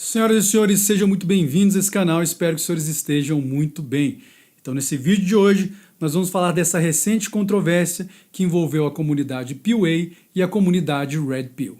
Senhoras e senhores, sejam muito bem-vindos a esse canal, espero que os senhores estejam muito bem. Então, nesse vídeo de hoje, nós vamos falar dessa recente controvérsia que envolveu a comunidade PUA e a comunidade Red Pill.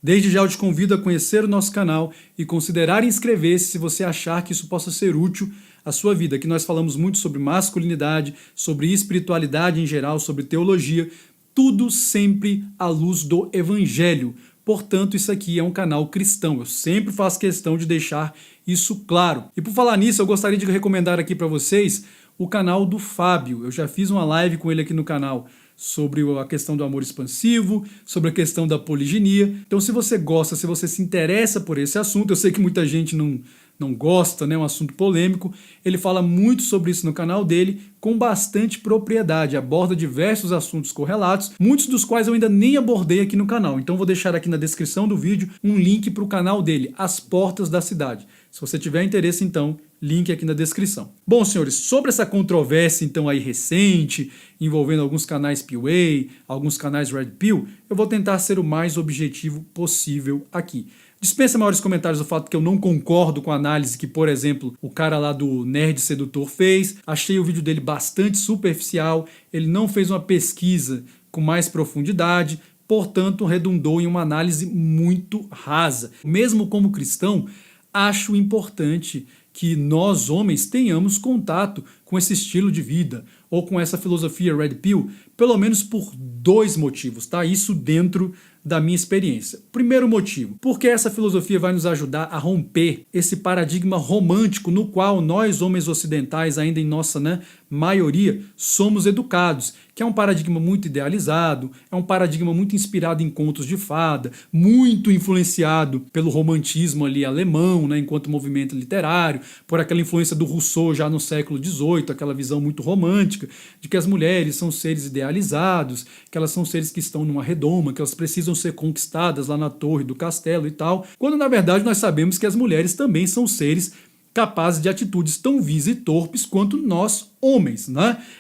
Desde já eu te convido a conhecer o nosso canal e considerar inscrever-se se você achar que isso possa ser útil à sua vida. Aqui nós falamos muito sobre masculinidade, sobre espiritualidade em geral, sobre teologia, tudo sempre à luz do Evangelho. Portanto, isso aqui é um canal cristão. Eu sempre faço questão de deixar isso claro. E por falar nisso, eu gostaria de recomendar aqui para vocês o canal do Fábio. Eu já fiz uma live com ele aqui no canal sobre a questão do amor expansivo, sobre a questão da poliginia. Então, se você gosta, se você se interessa por esse assunto, eu sei que muita gente não gosta, né? É um assunto polêmico. Ele fala muito sobre isso no canal dele, com bastante propriedade, aborda diversos assuntos correlatos, muitos dos quais eu ainda nem abordei aqui no canal. Então vou deixar aqui na descrição do vídeo um link para o canal dele, As Portas da Cidade. Se você tiver interesse, então, link aqui na descrição. Bom, senhores, sobre essa controvérsia, então, aí recente, envolvendo alguns canais PUA, alguns canais Red Pill, eu vou tentar ser o mais objetivo possível aqui. Dispensa maiores comentários do fato que eu não concordo com a análise que, por exemplo, o cara lá do Nerd Sedutor fez. Achei o vídeo dele bastante superficial, ele não fez uma pesquisa com mais profundidade, portanto, redundou em uma análise muito rasa. Mesmo como cristão, acho importante que nós, homens, tenhamos contato com esse estilo de vida ou com essa filosofia Red Pill, pelo menos por dois motivos, tá? Isso dentro da minha experiência. Primeiro motivo, porque essa filosofia vai nos ajudar a romper esse paradigma romântico no qual nós, homens ocidentais, ainda em nossa maioria, somos educados, que é um paradigma muito idealizado, é um paradigma muito inspirado em contos de fada, muito influenciado pelo romantismo ali alemão, enquanto movimento literário, por aquela influência do Rousseau já no século XVIII, aquela visão muito romântica de que as mulheres são seres idealizados, que elas são seres que estão numa redoma, que elas precisam ser conquistadas lá na torre do castelo e tal, quando na verdade nós sabemos que as mulheres também são seres capazes de atitudes tão vis e torpes quanto nós, homens,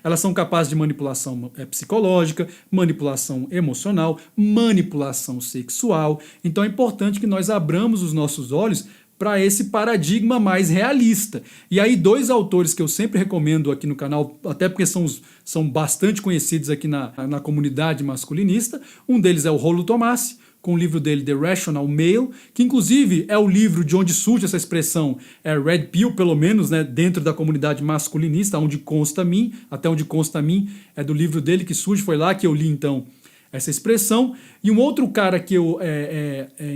Elas são capazes de manipulação psicológica, manipulação emocional, manipulação sexual. Então é importante que nós abramos os nossos olhos para esse paradigma mais realista. E aí dois autores que eu sempre recomendo aqui no canal, até porque são bastante conhecidos aqui na comunidade masculinista, um deles é o Rollo Tomassi, com o livro dele The Rational Male, que inclusive é o livro de onde surge essa expressão Red Pill, pelo menos dentro da comunidade masculinista, onde consta a mim, até onde consta a mim, é do livro dele que surge, foi lá que eu li então essa expressão. E um outro cara que eu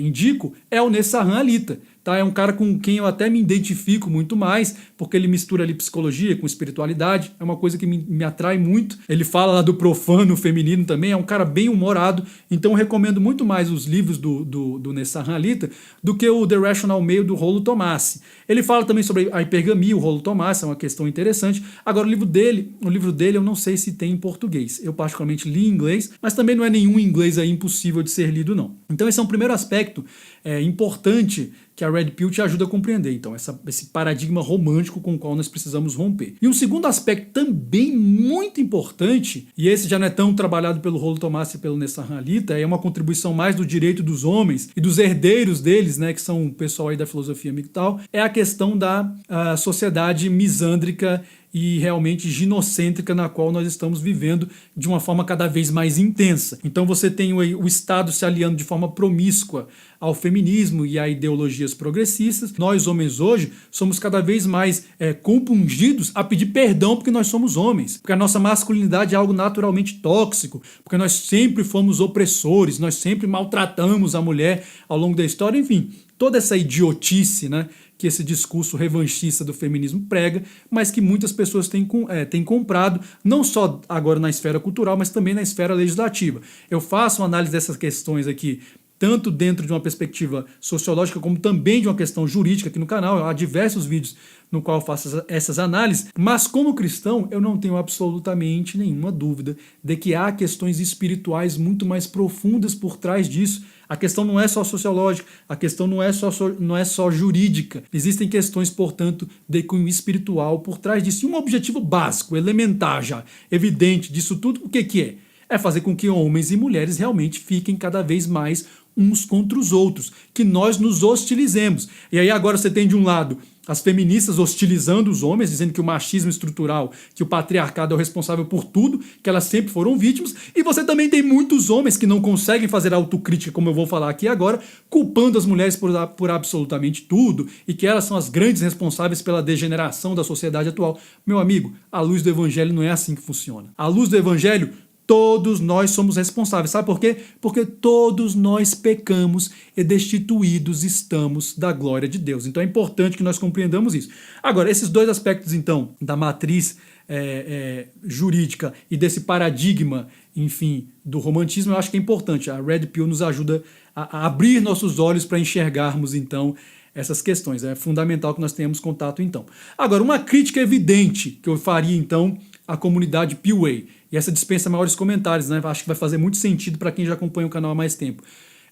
indico é o Nessarran Alita. Tá? É um cara com quem eu até me identifico muito mais, porque ele mistura ali psicologia com espiritualidade, é uma coisa que me atrai muito. Ele fala lá do profano feminino também, é um cara bem humorado, então eu recomendo muito mais os livros do Nessarran Alita do que o The Rational Male do Rollo Tomassi. Ele fala também sobre a hipergamia, o Rollo Tomassi, é uma questão interessante. Agora o livro dele eu não sei se tem em português, eu particularmente li em inglês, mas também não é nenhum inglês aí impossível de ser lido não. Então esse é um primeiro aspecto importante que a Red Pill te ajuda a compreender, então, esse paradigma romântico com o qual nós precisamos romper. E um segundo aspecto também muito importante, e esse já não é tão trabalhado pelo Rollo Tomassi e pelo Nessarran Alita, é uma contribuição mais do direito dos homens e dos herdeiros deles, que são o pessoal aí da filosofia MGTOW, é a questão da sociedade misândrica e realmente ginocêntrica na qual nós estamos vivendo de uma forma cada vez mais intensa. Então você tem o Estado se aliando de forma promíscua ao feminismo e a ideologias progressistas. Nós, homens, hoje, somos cada vez mais compungidos a pedir perdão porque nós somos homens, porque a nossa masculinidade é algo naturalmente tóxico, porque nós sempre fomos opressores, nós sempre maltratamos a mulher ao longo da história, enfim, toda essa idiotice, que esse discurso revanchista do feminismo prega, mas que muitas pessoas têm comprado, não só agora na esfera cultural, mas também na esfera legislativa. Eu faço uma análise dessas questões aqui, tanto dentro de uma perspectiva sociológica, como também de uma questão jurídica aqui no canal. Há diversos vídeos no qual eu faço essas análises, mas como cristão eu não tenho absolutamente nenhuma dúvida de que há questões espirituais muito mais profundas por trás disso. A questão não é só sociológica, a questão não é só jurídica. Existem questões, portanto, de cunho espiritual por trás disso. E um objetivo básico, elementar já, evidente disso tudo, o que é? é fazer com que homens e mulheres realmente fiquem cada vez mais uns contra os outros, que nós nos hostilizemos. E aí agora você tem de um lado as feministas hostilizando os homens, dizendo que o machismo estrutural, que o patriarcado é o responsável por tudo, que elas sempre foram vítimas, e você também tem muitos homens que não conseguem fazer autocrítica, como eu vou falar aqui agora, culpando as mulheres por absolutamente tudo, e que elas são as grandes responsáveis pela degeneração da sociedade atual. Meu amigo, à luz do evangelho não é assim que funciona. À luz do evangelho, todos nós somos responsáveis. Sabe por quê? Porque todos nós pecamos e destituídos estamos da glória de Deus. Então é importante que nós compreendamos isso. Agora, esses dois aspectos, então, da matriz jurídica e desse paradigma, enfim, do romantismo, eu acho que é importante. A Red Pill nos ajuda a abrir nossos olhos para enxergarmos, então, essas questões. É fundamental que nós tenhamos contato, então. Agora, uma crítica evidente que eu faria, então, à comunidade PUA. E essa dispensa maiores comentários, né? Acho que vai fazer muito sentido para quem já acompanha o canal há mais tempo.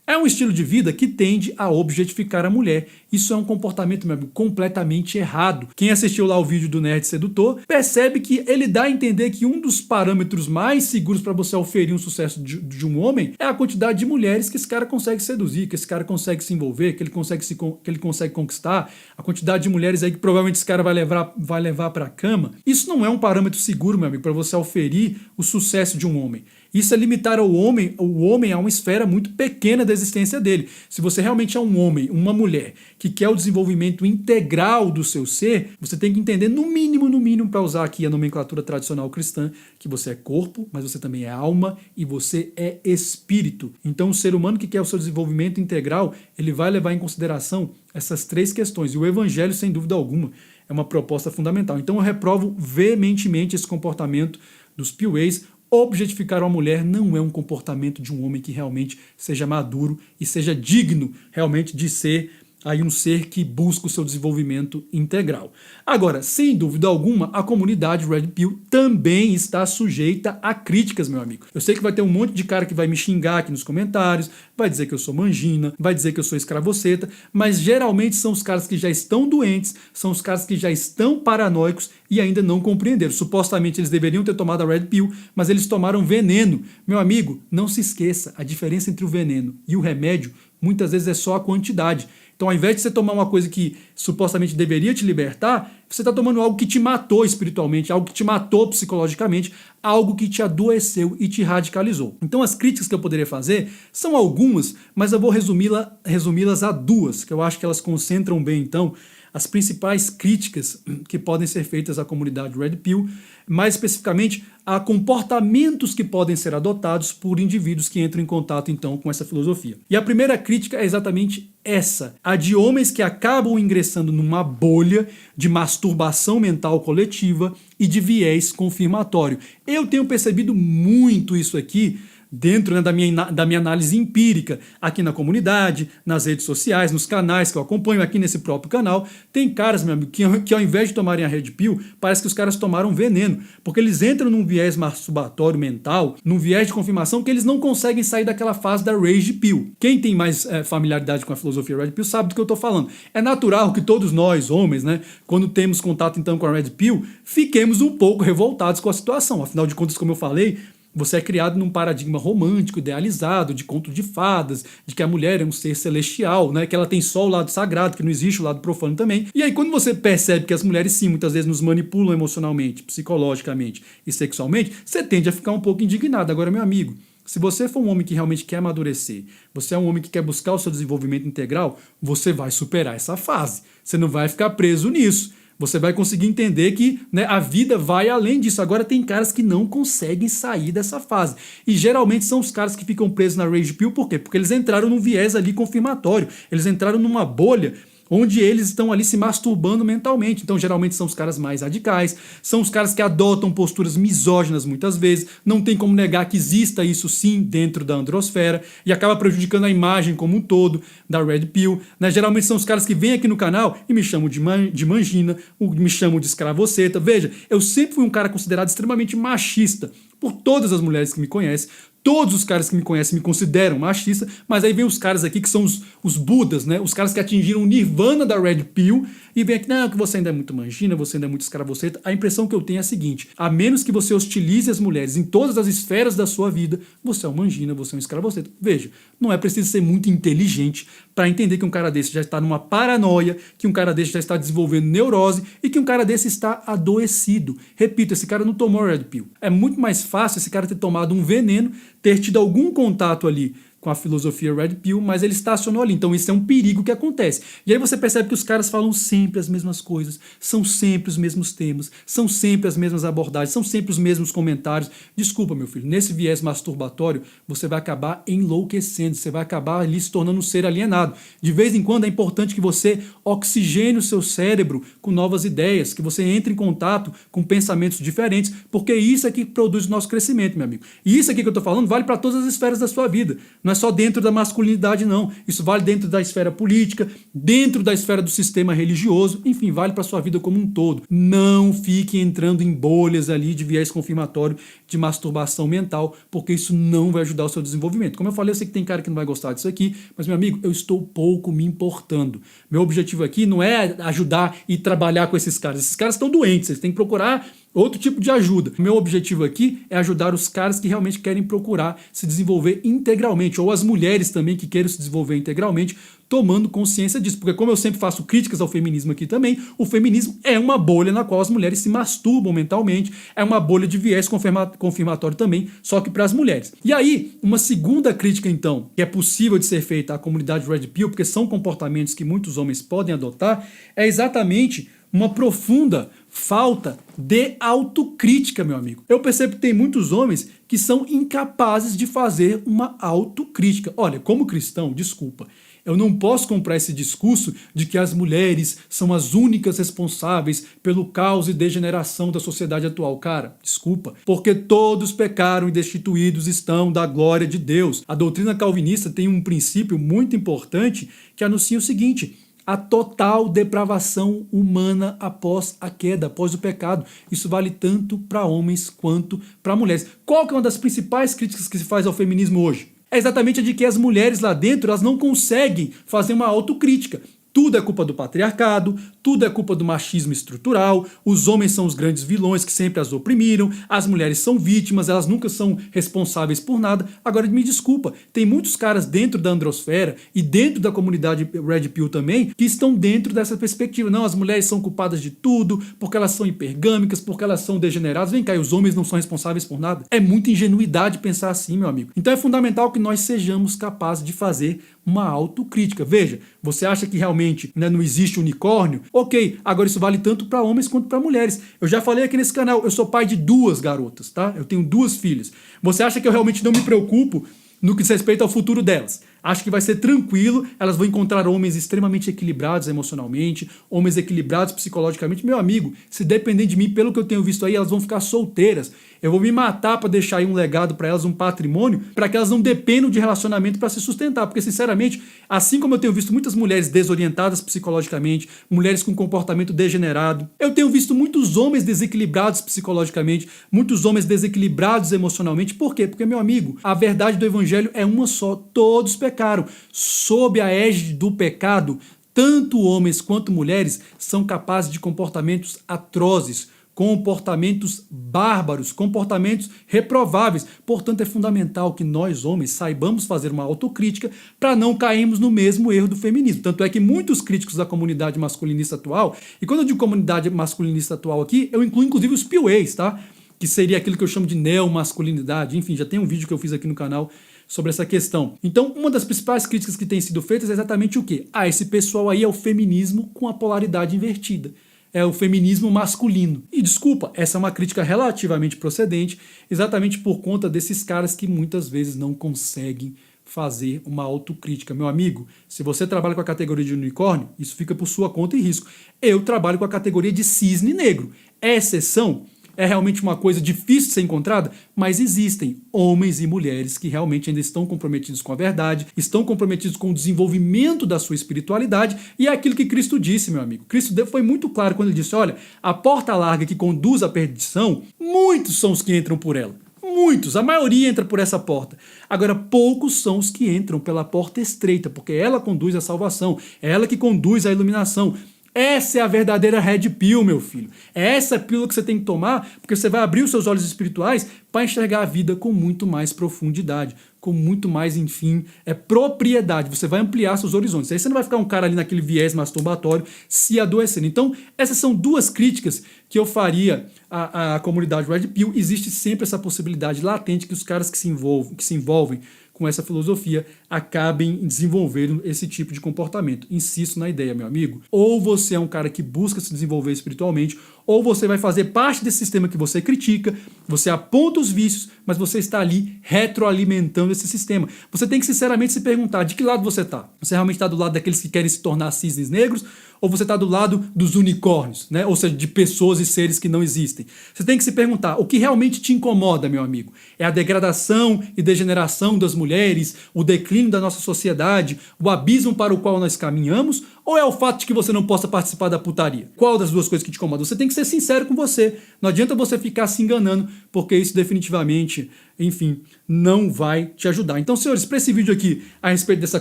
É um estilo de vida que tende a objetificar a mulher. Isso é um comportamento, meu amigo, completamente errado. Quem assistiu lá o vídeo do Nerd Sedutor percebe que ele dá a entender que um dos parâmetros mais seguros para você oferir um sucesso de um homem é a quantidade de mulheres que esse cara consegue seduzir, que esse cara consegue se envolver, que ele consegue conquistar, a quantidade de mulheres aí que provavelmente esse cara vai levar para a cama. Isso não é um parâmetro seguro, meu amigo, para você oferir o sucesso de um homem. Isso é limitar o homem a uma esfera muito pequena da existência dele. Se você realmente é um homem, uma mulher, que quer o desenvolvimento integral do seu ser, você tem que entender, no mínimo, para usar aqui a nomenclatura tradicional cristã, que você é corpo, mas você também é alma e você é espírito. Então o ser humano que quer o seu desenvolvimento integral, ele vai levar em consideração essas três questões. E o evangelho, sem dúvida alguma, é uma proposta fundamental. Então eu reprovo veementemente esse comportamento dos PUAs. Objetificar uma mulher não é um comportamento de um homem que realmente seja maduro e seja digno realmente de ser aí um ser que busca o seu desenvolvimento integral. Agora, sem dúvida alguma, a comunidade Red Pill também está sujeita a críticas, meu amigo. Eu sei que vai ter um monte de cara que vai me xingar aqui nos comentários, vai dizer que eu sou mangina, vai dizer que eu sou escravoceta, mas geralmente são os caras que já estão doentes, são os caras que já estão paranoicos e ainda não compreenderam. Supostamente eles deveriam ter tomado a Red Pill, mas eles tomaram veneno. Meu amigo, não se esqueça, a diferença entre o veneno e o remédio muitas vezes é só a quantidade. Então, ao invés de você tomar uma coisa que supostamente deveria te libertar, você está tomando algo que te matou espiritualmente, algo que te matou psicologicamente, algo que te adoeceu e te radicalizou. Então, as críticas que eu poderia fazer são algumas, mas eu vou resumi-las a duas, que eu acho que elas concentram bem, então, as principais críticas que podem ser feitas à comunidade Red Pill, mais especificamente a comportamentos que podem ser adotados por indivíduos que entram em contato então com essa filosofia. E a primeira crítica é exatamente essa, a de homens que acabam ingressando numa bolha de masturbação mental coletiva e de viés confirmatório. Eu tenho percebido muito isso aqui dentro, né, da minha análise empírica, aqui na comunidade, nas redes sociais, nos canais que eu acompanho, aqui nesse próprio canal. Tem caras, meu amigo, que ao invés de tomarem a Red Pill, parece que os caras tomaram veneno, porque eles entram num viés masturbatório mental, num viés de confirmação, que eles não conseguem sair daquela fase da Rage Pill. Quem tem mais familiaridade com a filosofia Red Pill sabe do que eu estou falando. É natural que todos nós, homens, né, quando temos contato então com a Red Pill, fiquemos um pouco revoltados com a situação. Afinal de contas, como eu falei, você é criado num paradigma romântico, idealizado, de conto de fadas, de que a mulher é um ser celestial, né? Que ela tem só o lado sagrado, que não existe o lado profano também. E aí quando você percebe que as mulheres sim, muitas vezes nos manipulam emocionalmente, psicologicamente e sexualmente, você tende a ficar um pouco indignado. Agora, meu amigo, se você for um homem que realmente quer amadurecer, você é um homem que quer buscar o seu desenvolvimento integral, você vai superar essa fase. Você não vai ficar preso nisso. Você vai conseguir entender que, né, a vida vai além disso. Agora tem caras que não conseguem sair dessa fase. E geralmente são os caras que ficam presos na Rage Pill. Por quê? Porque eles entraram num viés ali confirmatório. Eles entraram numa bolha onde eles estão ali se masturbando mentalmente. Então, geralmente são os caras mais radicais, são os caras que adotam posturas misóginas muitas vezes, não tem como negar que exista isso sim dentro da androsfera, e acaba prejudicando a imagem como um todo da Red Pill, né? Geralmente são os caras que vêm aqui no canal e me chamam de mangina, me chamam de escravoceta. Veja, eu sempre fui um cara considerado extremamente machista por todas as mulheres que me conhecem, Todos os caras que me conhecem me consideram machista, mas aí vem os caras aqui que são os budas, né? Os caras que atingiram o nirvana da Red Pill e vem aqui, não, que você ainda é muito mangina, você ainda é muito escravoceta. A impressão que eu tenho é a seguinte, a menos que você hostilize as mulheres em todas as esferas da sua vida, você é um mangina, você é um escravoceta. Veja, não é preciso ser muito inteligente para entender que um cara desse já está numa paranoia, que um cara desse já está desenvolvendo neurose e que um cara desse está adoecido. Repito, esse cara não tomou Red Pill. É muito mais fácil esse cara ter tomado um veneno, ter tido algum contato ali com a filosofia Red Pill, mas ele estacionou ali. Então isso é um perigo que acontece. E aí você percebe que os caras falam sempre as mesmas coisas, são sempre os mesmos temas, são sempre as mesmas abordagens, são sempre os mesmos comentários. Desculpa, meu filho, nesse viés masturbatório, você vai acabar enlouquecendo, você vai acabar ali se tornando um ser alienado. De vez em quando é importante que você oxigene o seu cérebro com novas ideias, que você entre em contato com pensamentos diferentes, porque isso é que produz o nosso crescimento, meu amigo. E isso aqui que eu estou falando vale para todas as esferas da sua vida. Não é só dentro da masculinidade, não. Isso vale dentro da esfera política, dentro da esfera do sistema religioso, enfim, vale para a sua vida como um todo. Não fique entrando em bolhas ali de viés confirmatório de masturbação mental, porque isso não vai ajudar o seu desenvolvimento. Como eu falei, eu sei que tem cara que não vai gostar disso aqui, mas, meu amigo, eu estou pouco me importando. Meu objetivo aqui não é ajudar e trabalhar com esses caras. Esses caras estão doentes, eles têm que procurar outro tipo de ajuda. Meu objetivo aqui é ajudar os caras que realmente querem procurar se desenvolver integralmente, ou as mulheres também que querem se desenvolver integralmente, tomando consciência disso. Porque como eu sempre faço críticas ao feminismo aqui também, o feminismo é uma bolha na qual as mulheres se masturbam mentalmente, é uma bolha de viés confirmatório também, só que para as mulheres. E aí, uma segunda crítica então, que é possível de ser feita à comunidade Red Pill, porque são comportamentos que muitos homens podem adotar, é exatamente uma profunda falta de autocrítica, meu amigo. Eu percebo que tem muitos homens que são incapazes de fazer uma autocrítica. Olha, como cristão, desculpa, eu não posso comprar esse discurso de que as mulheres são as únicas responsáveis pelo caos e degeneração da sociedade atual. Cara, desculpa, porque todos pecaram e destituídos estão da glória de Deus. A doutrina calvinista tem um princípio muito importante que anuncia o seguinte: a total depravação humana após a queda, após o pecado. Isso vale tanto para homens quanto para mulheres. Qual que é uma das principais críticas que se faz ao feminismo hoje? É exatamente a de que as mulheres lá dentro elas não conseguem fazer uma autocrítica. Tudo é culpa do patriarcado, tudo é culpa do machismo estrutural, os homens são os grandes vilões que sempre as oprimiram, as mulheres são vítimas, elas nunca são responsáveis por nada. Agora, me desculpa, tem muitos caras dentro da androsfera e dentro da comunidade Red Pill também que estão dentro dessa perspectiva. Não, as mulheres são culpadas de tudo, porque elas são hipergâmicas, porque elas são degeneradas. Vem cá, e os homens não são responsáveis por nada? É muita ingenuidade pensar assim, meu amigo. Então é fundamental que nós sejamos capazes de fazer uma autocrítica. Veja, você acha que realmente, né, não existe unicórnio? Ok, agora isso vale tanto para homens quanto para mulheres. Eu já falei aqui nesse canal, eu sou pai de 2 garotas, tá? Eu tenho 2 filhas. Você acha que eu realmente não me preocupo no que diz respeito ao futuro delas? Acho que vai ser tranquilo, elas vão encontrar homens extremamente equilibrados emocionalmente, homens equilibrados psicologicamente. Meu amigo, se depender de mim, pelo que eu tenho visto aí, elas vão ficar solteiras. Eu vou me matar para deixar aí um legado para elas, um patrimônio, para que elas não dependam de relacionamento para se sustentar. Porque, sinceramente, assim como eu tenho visto muitas mulheres desorientadas psicologicamente, mulheres com comportamento degenerado, eu tenho visto muitos homens desequilibrados psicologicamente, muitos homens desequilibrados emocionalmente. Por quê? Porque, meu amigo, a verdade do evangelho é uma só. Todos pecaram. Sob a égide do pecado, tanto homens quanto mulheres são capazes de comportamentos atrozes, comportamentos bárbaros, comportamentos reprováveis. Portanto, é fundamental que nós, homens, saibamos fazer uma autocrítica para não cairmos no mesmo erro do feminismo. Tanto é que muitos críticos da comunidade masculinista atual, e quando eu digo comunidade masculinista atual aqui, eu incluo inclusive os PUAs, tá? Que seria aquilo que eu chamo de neomasculinidade. Enfim, já tem um vídeo que eu fiz aqui no canal sobre essa questão. Então, uma das principais críticas que tem sido feitas é exatamente o quê? Esse pessoal aí é o feminismo com a polaridade invertida. É o feminismo masculino. E desculpa, essa é uma crítica relativamente procedente, exatamente por conta desses caras que muitas vezes não conseguem fazer uma autocrítica. Meu amigo, se você trabalha com a categoria de unicórnio, isso fica por sua conta e risco. Eu trabalho com a categoria de cisne negro. É exceção? É realmente uma coisa difícil de ser encontrada, mas existem homens e mulheres que realmente ainda estão comprometidos com a verdade, estão comprometidos com o desenvolvimento da sua espiritualidade, e é aquilo que Cristo disse, meu amigo. Cristo foi muito claro quando ele disse, olha, a porta larga que conduz à perdição, muitos são os que entram por ela. Muitos, a maioria entra por essa porta. Agora, poucos são os que entram pela porta estreita, porque ela conduz à salvação, é ela que conduz à iluminação. Essa é a verdadeira Red Pill, meu filho. É essa pílula que você tem que tomar, porque você vai abrir os seus olhos espirituais para enxergar a vida com muito mais profundidade, com muito mais, enfim, propriedade. Você vai ampliar seus horizontes. Aí você não vai ficar um cara ali naquele viés masturbatório se adoecendo. Então, essas são duas críticas que eu faria à comunidade Red Pill. Existe sempre essa possibilidade latente que os caras que se envolvem com essa filosofia acabem desenvolvendo esse tipo de comportamento. Insisto na ideia, meu amigo. Ou você é um cara que busca se desenvolver espiritualmente, ou você vai fazer parte desse sistema que você critica, você aponta os vícios, mas você está ali retroalimentando esse sistema. Você tem que sinceramente se perguntar de que lado você está. Você realmente está do lado daqueles que querem se tornar cisnes negros, ou você está do lado dos unicórnios, né? Ou seja, de pessoas e seres que não existem. Você tem que se perguntar, o que realmente te incomoda, meu amigo? É a degradação e degeneração das mulheres, o declínio da nossa sociedade, o abismo para o qual nós caminhamos, ou é o fato de que você não possa participar da putaria? Qual das duas coisas que te incomoda? Você tem que ser sincero com você. Não adianta você ficar se enganando, porque isso definitivamente, enfim, não vai te ajudar. Então, senhores, para esse vídeo aqui, a respeito dessa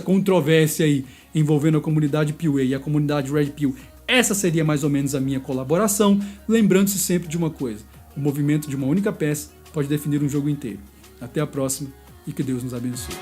controvérsia aí, envolvendo a comunidade PUA e a comunidade Red Pill, essa seria mais ou menos a minha colaboração, lembrando-se sempre de uma coisa: o movimento de uma única peça pode definir um jogo inteiro. Até a próxima e que Deus nos abençoe.